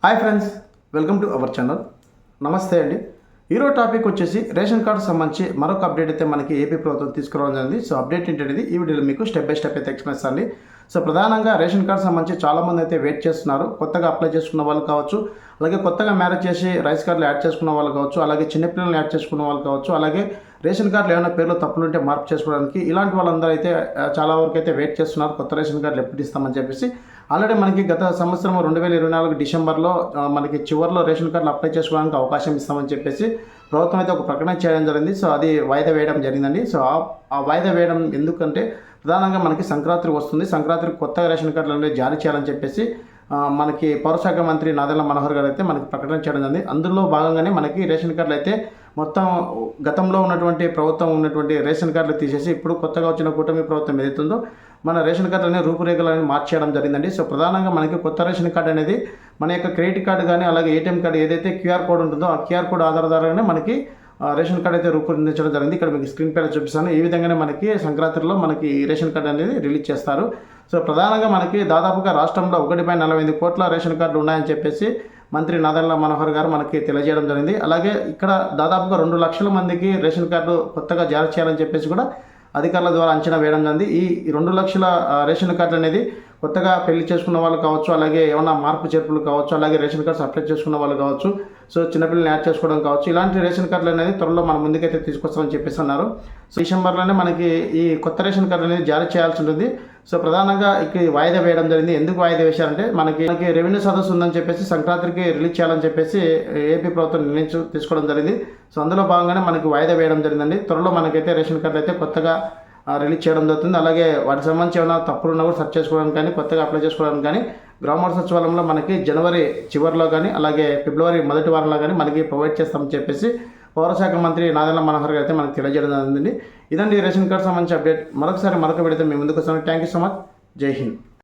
Hi friends, welcome to our channel. నమస్తే అండి. ఈరోజు టాపిక్ వచ్చేసి రేషన్ కార్డు సంబంధించి మరొక అప్డేట్ అయితే మనకి ఏపీ ప్రభుత్వం తీసుకురావడం జరిగింది. సో అప్డేట్ ఏంటనేది ఈ వీడియోలో మీకు స్టెప్ బై స్టెప్ అయితే ఎక్స్ప్లెయిన్ చేస్తాను. సో ప్రధానంగా రేషన్ కార్డు సంబంధించి చాలామంది అయితే వెయిట్ చేస్తున్నారు. కొత్తగా అప్లై చేసుకున్న వాళ్ళు కావచ్చు, అలాగే కొత్తగా మ్యారేజ్ చేసి రైస్ కార్డులు యాడ్ చేసుకున్న వాళ్ళు కావచ్చు, అలాగే చిన్నపిల్లల్ని యాడ్ చేసుకున్న వాళ్ళు కావచ్చు, అలాగే రేషన్ కార్డులు ఏమైనా పేర్లు తప్పులుంటే మార్పు చేసుకోవడానికి ఇలాంటి వాళ్ళందరూ అయితే చాలా వరకు అయితే వెయిట్ చేస్తున్నారు. కొత్త రేషన్ కార్డులు ఎప్పుడు ఇస్తామని చెప్పేసి ఆల్రెడీ మనకి గత సంవత్సరం 2024 డిసెంబర్లో మనకి చివరిలో రేషన్ కార్డులు అప్లై చేసుకోవడానికి అవకాశం ఇస్తామని చెప్పేసి ప్రభుత్వం అయితే ఒక ప్రకటన చేయడం జరిగింది. సో అది వాయిదా వేయడం జరిగిందండి. సో ఆ వాయిదా వేయడం ఎందుకంటే ప్రధానంగా మనకి సంక్రాంతి వస్తుంది. సంక్రాంతికి కొత్తగా రేషన్ కార్డులు అనేది జారీ చేయాలని చెప్పేసి మనకి పౌరశాఖ మంత్రి నాదెళ్ల మనోహర్ గారు అయితే మనకి ప్రకటన చేయడం జరిగింది. అందులో భాగంగానే మనకి రేషన్ కార్డులు అయితే మొత్తం గతంలో ఉన్నటువంటి ప్రభుత్వం ఉన్నటువంటి రేషన్ కార్డులు తీసేసి ఇప్పుడు కొత్తగా వచ్చిన కూటమి ప్రభుత్వం ఏదైతుందో మన రేషన్ కార్డు అనేది రూపురేఖలను మార్చేయడం జరిగిందండి. సో ప్రధానంగా మనకి కొత్త రేషన్ కార్డు అనేది మన యొక్క క్రెడిట్ కార్డు కానీ అలాగే ఏటీఎం కార్డు ఏదైతే క్యూఆర్ కోడ్ ఉంటుందో ఆ క్యూఆర్ కోడ్ ఆధారంగానే మనకి రేషన్ కార్డు అయితే రూపొందించడం జరిగింది. ఇక్కడ మీకు స్క్రీన్ పైన చూపిస్తాను. ఈ విధంగానే మనకి సంక్రాంతిలో మనకి రేషన్ కార్డు అనేది రిలీజ్ చేస్తారు. సో ప్రధానంగా మనకి దాదాపుగా రాష్ట్రంలో 1.45 కోట్ల రేషన్ కార్డులు ఉన్నాయని చెప్పేసి మంత్రి నాదెళ్ల మనోహర్ గారు మనకి తెలియజేయడం జరిగింది. అలాగే ఇక్కడ దాదాపుగా 2 లక్షల మందికి రేషన్ కార్డు కొత్తగా జారీ చేయాలని చెప్పేసి కూడా అధికారుల ద్వారా అంచనా వేయడం జరిగింది. ఈ 2 లక్షల రేషన్ కార్డులు అనేది కొత్తగా పెళ్లి చేసుకున్న వాళ్ళు కావచ్చు, అలాగే ఏమైనా మార్పు చేర్పులు కావచ్చు, అలాగే రేషన్ కార్డ్స్ అప్లై చేసుకున్న వాళ్ళు కావచ్చు, సో చిన్నపిల్లల్ని యాడ్ చేసుకోవడం కావచ్చు, ఇలాంటి రేషన్ కార్డులు అనేది త్వరలో మన ముందుకైతే తీసుకొస్తామని చెప్పేసి అన్నారు. సో డిసెంబర్లోనే మనకి ఈ కొత్త రేషన్ కార్డు అనేది జారీ చేయాల్సి ఉంటుంది. సో ప్రధానంగా ఇక్కడ వాయిదా వేయడం జరిగింది. ఎందుకు వాయిదా వేశారంటే మనకి రెవెన్యూ సదస్సు ఉందని చెప్పేసి సంక్రాంతికి రిలీజ్ చేయాలని చెప్పేసి ఏపీ ప్రభుత్వం నిర్ణయం తీసుకోవడం జరిగింది. సో అందులో భాగంగానే మనకి వాయిదా వేయడం జరిగిందండి. త్వరలో మనకైతే రేషన్ కార్డు అయితే కొత్తగా రిలీజ్ చేయడం జరుగుతుంది. అలాగే వాటికి సంబంధించి ఏమైనా తప్పులు ఉన్నా కూడా సెర్చ్ చేసుకోవడానికి కానీ కొత్తగా అప్లై చేసుకోవడానికి కానీ గ్రామ సచివాలయంలో మనకి జనవరి చివరిలో కానీ అలాగే ఫిబ్రవరి మొదటి వారంలో కానీ మనకి ప్రొవైడ్ చేస్తామని చెప్పేసి పౌరశాఖ మంత్రి నాదెళ్ల మనోహర్ గారు అయితే మనకి తెలియజేయడం జరిగింది. ఇదండి రేషన్ కార్డు సంబంధించి అప్డేట్. మరొక వీడియోతో మేము ముందుకు వస్తాను. Thank you so much. జై హింద్.